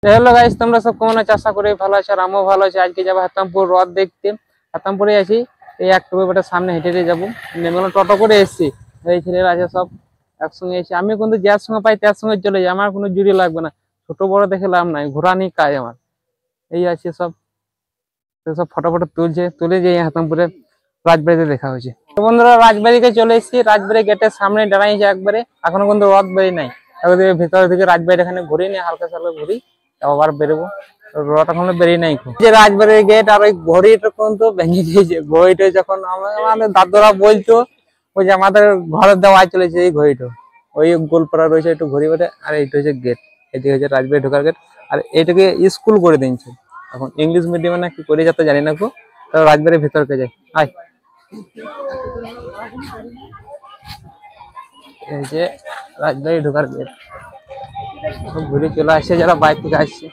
Hello guys, তোমরা সব কেমন আছো? আশা করি ভালো আছো আর আমিও ভালো আছি। আজকে যাবো হাতামপুর হ্রদ দেখতে। হাতামপুরে আছি, এই 1 কিলোমিটার সামনে হেঁটে হেঁটে যাবো। নেমে টোটো করে এসেছি, এই ছেলেরা আছে সব একসঙ্গে এসেছি। আমি কিন্তু যার সঙ্গে পাই তার সঙ্গে চলে যাই, আমার কোনো জুড়ি লাগবে না। ছোট বড় দেখে লাভ নাই, ঘোরা নিয়ে কাজ আমার। এই আছে সব, সব ফটো ফটো তুলে যে হাতামপুরে রাজবাড়িতে দেখা হয়েছে। তো বন্ধুরা, রাজবাড়িতে চলে এসেছি। রাজবাড়ি গেটের সামনে দাঁড়াইছে একবারে, এখনো কিন্তু রথ বেরি নাই। ভিতরে থেকে রাজবাড়ি এখানে ঘুরি নিয়ে হালকা সালকা ঘুরি, আবার বেরোবো। রথ এখনো বেরিয়ে নাই। যে রাজবাড়ির গেট আর ওই ঘড়িটা কিন্তু ভেঙে দিয়েছে। ঘড়িটা যখন আমাদের দাদুরা বলতো, ওই যে আমাদের ঘরের দেওয়ায় চলেছে এই ঘড়িটা, ওই গোলপাড়া রয়েছে একটু ঘড়ি বেটে। আর এইটা হচ্ছে গেট, এটি হচ্ছে রাজবাড়ি ঢোকার গেট। আর এটাকে স্কুল করে দিয়েছে এখন, ইংলিশ মিডিয়ামে না কি করে যেতে জানি না গো। রাজবাড়ির ভেতরকে যাই, আয়। এই যে রাজবাড়ি ঢোকার গেট, ঘুরে চলে আসছে যারা বাইরে থেকে আসছে।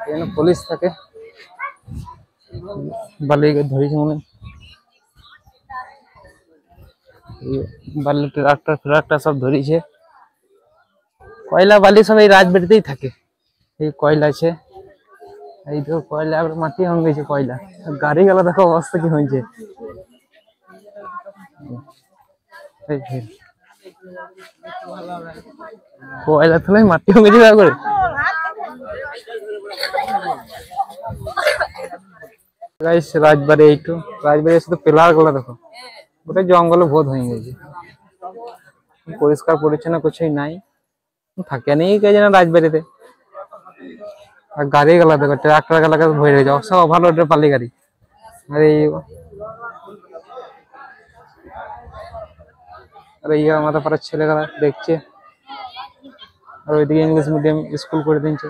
এখানে পুলিশ থাকে, বালি ধরেছে মনে, বালি ট্রাক্টর সব ধরেছে। কয়লা বালি সব এই রাজবাড়িতেই থাকে। এই কয়লা আছে, এই তো কয়লা মাটি হয়ে গেছে। কয়লা গাড়ি গেলা দেখো অবস্থা কি হয়েছে। কয়লা তোলাই মাটি হয়ে গেছে করে। রাজবাড়ি এইটু, রাজবাড়ির সাথে পিলার গুলো দেখো, গোটা জঙ্গলে ভোট হয়ে গেছে। পরিষ্কার পরিচ্ছন্ন কিছুই নাই, থাকে নেই কে যেন রাজবাড়িতে। আর গাড়ি গেলা দেখো, ট্রাক্টর গেলা ভরে হয়ে যাও, সব ওভারলোডের পালি গাড়ি। আর এই আমাদের পাড়ার ছেলেগুলা দেখছে। আর ওইদিকে ইংলিশ মিডিয়াম স্কুল করে দিচ্ছে।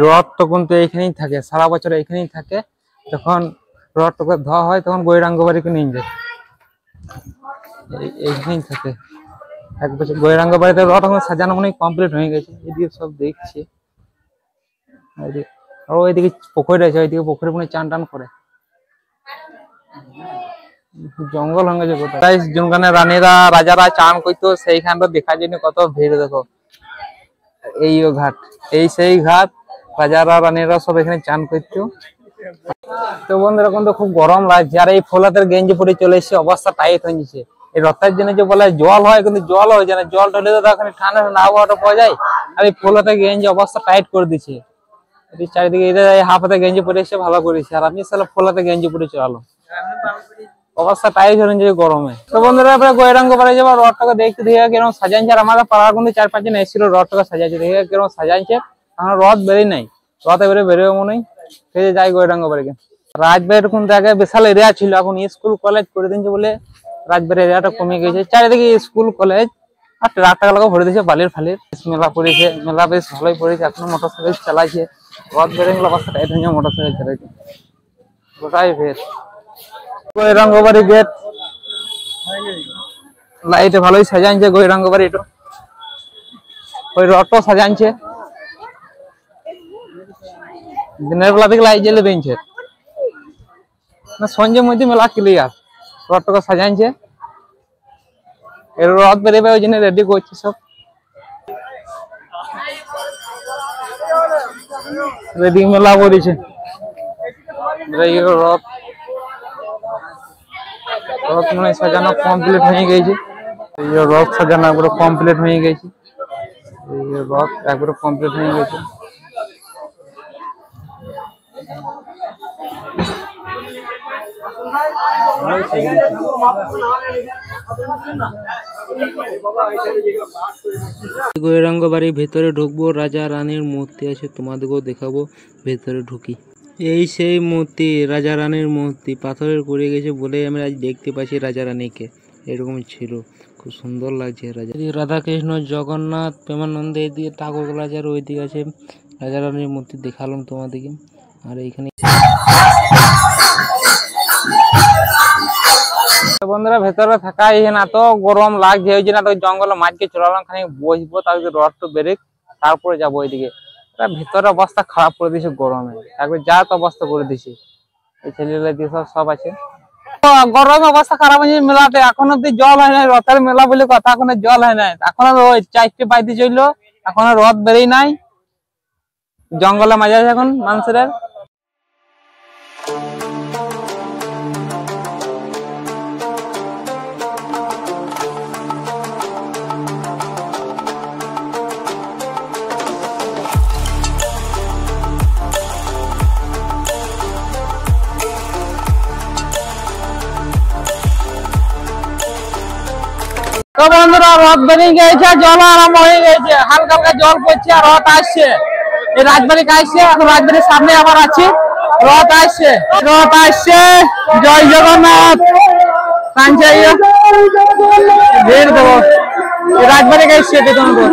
রথ তো কিন্তু এইখানেই থাকে, সারা বছর এইখানেই থাকে। যখন রথটাকে ধোয়া হয় তখন গৌরাঙ্গ বাড়িকে নিয়ে যায়, এইখানেই থাকে এক বছর। গৌরাঙ্গ বাড়িতে রথ এখন সাজানো মনে কমপ্লিট হয়ে গেছে। এদিকে সব দেখছে, আর ওইদিকে পুকুর আছে, ওইদিকে পুকুরে মনে চান টান করে। জঙ্গল হয়ে গেছে গোটা। যেখানে রানীরা রাজারা চান করতো সেইখানটা দেখার জন্য কত ভিড় দেখো। এই ঘাট, এই সেই ঘাট, রাজারা রানীরা সব এখানে চান করতো। তো বন্ধুরা, এখন তো খুব গরম লাগছে। আর এই ফোলাতের গেঞ্জি পরে চলে এসেছে, অবস্থা টাইট হয়ে গেছে। এই রথের জন্য যে বলে জল হয়, কিন্তু জল হয়ে যায় না। জল ঢেলে তো এখানে ঠান্ডা ঠান্ডা আবহাওয়াটা পাওয়া যায়। আর এই ফোলাতের গেঞ্জি অবস্থা টাইট করে দিচ্ছে। চারিদিকে এদের হাফ হাতে গেঞ্জি পরে এসে ভালো করেছে, আর আমি সালা ফোলাতে গেঞ্জি পরে চলালো, অবস্থা টাইট হয়ে যায় গরমে। তো বন্ধুরা, এবার গৌরাঙ্গ বাড়ি যাবো। রথটাকে দেখতে দেখে কিরকম সাজাইছে। আর আমাদের পাড়ার কিন্তু 4-5 জন এসেছিল, রথটাকে সাজাইছে দেখে কিরকম সাজাইছে। এখন রথ বেরিয়ে নাই, রথ এবারে বেরোবে মনে হয়। সেই যাই গৌরাঙ্গ বাড়িকে। রাজবাড়ির কোন জায়গায় বিশাল এরিয়া ছিল, এখন স্কুল কলেজ করে দিয়েছে বলে রাজবাড়ির এরিয়াটা কমে গেছে। চারিদিকে স্কুল কলেজ আর ট্রাক্টর গুলো ভরে দিয়েছে বালির ফালির। মেলা পড়েছে, মেলা বেশ ভালোই পড়েছে। এখনো মোটরসাইকেল চালাইছে, রথ বেরিয়ে গেলে অবস্থা টাইট হয়ে যায় মোটরসাইকেল চালাইছে। গোটাই ভিড়। গৌরাঙ্গ বাড়ি গেট লাইটে ভালোই সাজাইছে। গৌরাঙ্গ বাড়ি ওই রথও সাজাইছে, দিনের বেলা থেকে লাইট জ্বেলে দিয়েছে না, সন্ধ্যের মধ্যে মেলা ক্লিয়ার। রথটাকে সাজাইছে, এর রথ বেরোবে ওই জন্য রেডি করছে সব। রেডি মেলা করেছে। রথ রথ মানে সাজানো কমপ্লিট হয়ে গেছে। এই রথ সাজানো একবারে কমপ্লিট হয়ে গেছে। এই রথ একবারে কমপ্লিট হয়ে গেছে। গৌরাঙ্গ বাড়ির ভেতরে ঢুকবো, রাজা রানীর মূর্তি আছে, তোমাদেরকেও দেখাবো। ভেতরে ঢুকি, এই সেই মূর্তি, রাজা রানীর মূর্তি। পাথরের পড়ে গেছে বলে আমি আজ দেখতে পাচ্ছি রাজা রানীকে। এরকম ছিল, খুব সুন্দর লাগছে। রাধা কৃষ্ণ, জগন্নাথ, প্রেমানন্দ, এদিকে ঠাকুর গুলো আছে, আর ওইদিকে আছে রাজা রানীর মূর্তি। দেখালাম তোমাদেরকে। আর এইখানে বন্ধুরা, ভেতরে থাকা এখানে এত গরম লাগছে, ওই জন্য জঙ্গলে মাঝকে চলালাম, খানি বসবো, তারপরে রথ তো বেরে তারপরে যাবো ওইদিকে। ভিতরে অবস্থা খারাপ করে দিয়েছে গরমে, একবার যা তো অবস্থা করে দিয়েছে। এই ছেলেগুলো দিয়ে সব আছে। গরম অবস্থা খারাপ হয়েছে মেলাতে, এখন অব্দি জল হয় নাই। রথের মেলা বলে কথা, এখন জল হয় নাই। এখন ওই 4টে বাইতে চললো, এখন রথ বেরিয়ে নাই। জঙ্গলে মজা আছে এখন মানুষের। তো বন্ধুরা রথ বেরিয়ে গেছে, জল আরম্ভ হয়ে গেছে, হালকা হালকা জল পড়ছে আর রথ আসছে। এই রাজবাড়ি আসছে, এখন রাজবাড়ির সামনে আবার আছি। রথ আসছে, রথ আসছে। জয় জগন্নাথ। ভিড় দেবো রাজবাড়ি আসছে, দেখুন তো।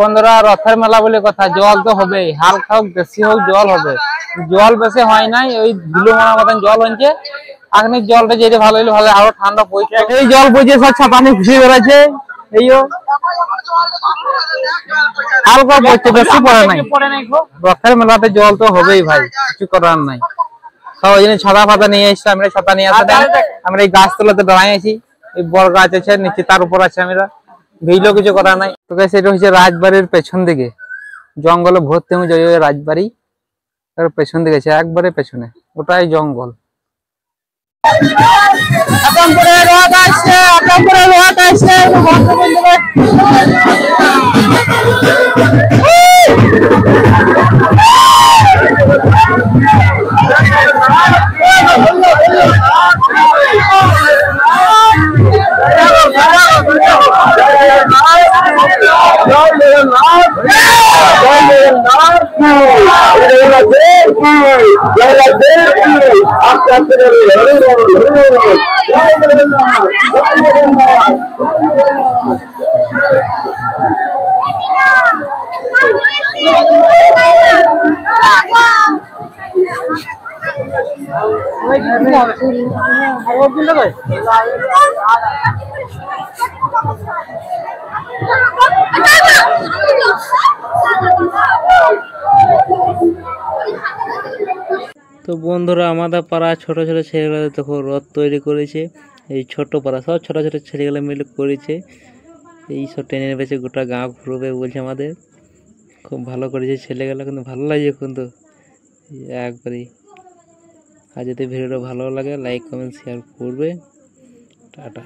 বন্ধুরা রথের মেলা বলে কথা, জল তো হবেই, হালকা হোক বেশি হোক জল হবে। জল বেশি হয় নাই, ওই ধুলো মারা মতন জল হয়েছে। আপনি জলটা যেতে ভালো হইলে ভালো, আরো ঠান্ডা পড়ছে। এই জল পড়ছে, সব ছাপানি খুশি বেড়াচ্ছে। এইও হালকা পড়ছে, বেশি পড়ে নাই। রথের মেলাতে জল তো হবেই ভাই, কিছু করার নাই। সব ওই জন্য ছাতা ফাতা নিয়ে এসছি, আমরা ছাতা নিয়ে আসা। আমরা এই গাছ তলাতে দাঁড়াই আছি, এই বড় গাছ আছে নিচে, তার উপর আছে আমরা। ভিজলেও কিছু করার নাই। তো গাইস এটা হচ্ছে রাজবাড়ির পেছন দিকে, জঙ্গলে ভর্তি হয়ে যায় রাজবাড়ি। তার পেছন দিকে আছে, একবারে পেছনে, ওটাই জঙ্গল। রথ আসছে, রথ আসছে। তো বন্ধুরা আমাদের পাড়া ছোট ছোট ছেলেগুলো দেখো রথ তৈরি করেছে। এই ছোট পাড়া সব ছোট ছোট ছেলেগুলো মিলে করেছে। এই সব টেনে নেবেছে, গোটা গাঁ ঘুরবে বলছে আমাদের। খুব ভালো করেছে ছেলেগুলো, কিন্তু ভালো লাগছে কিন্তু একবারই। আর যদি ভিডিওটা ভালো লাগে লাইক কমেন্ট শেয়ার করবে। টাটা।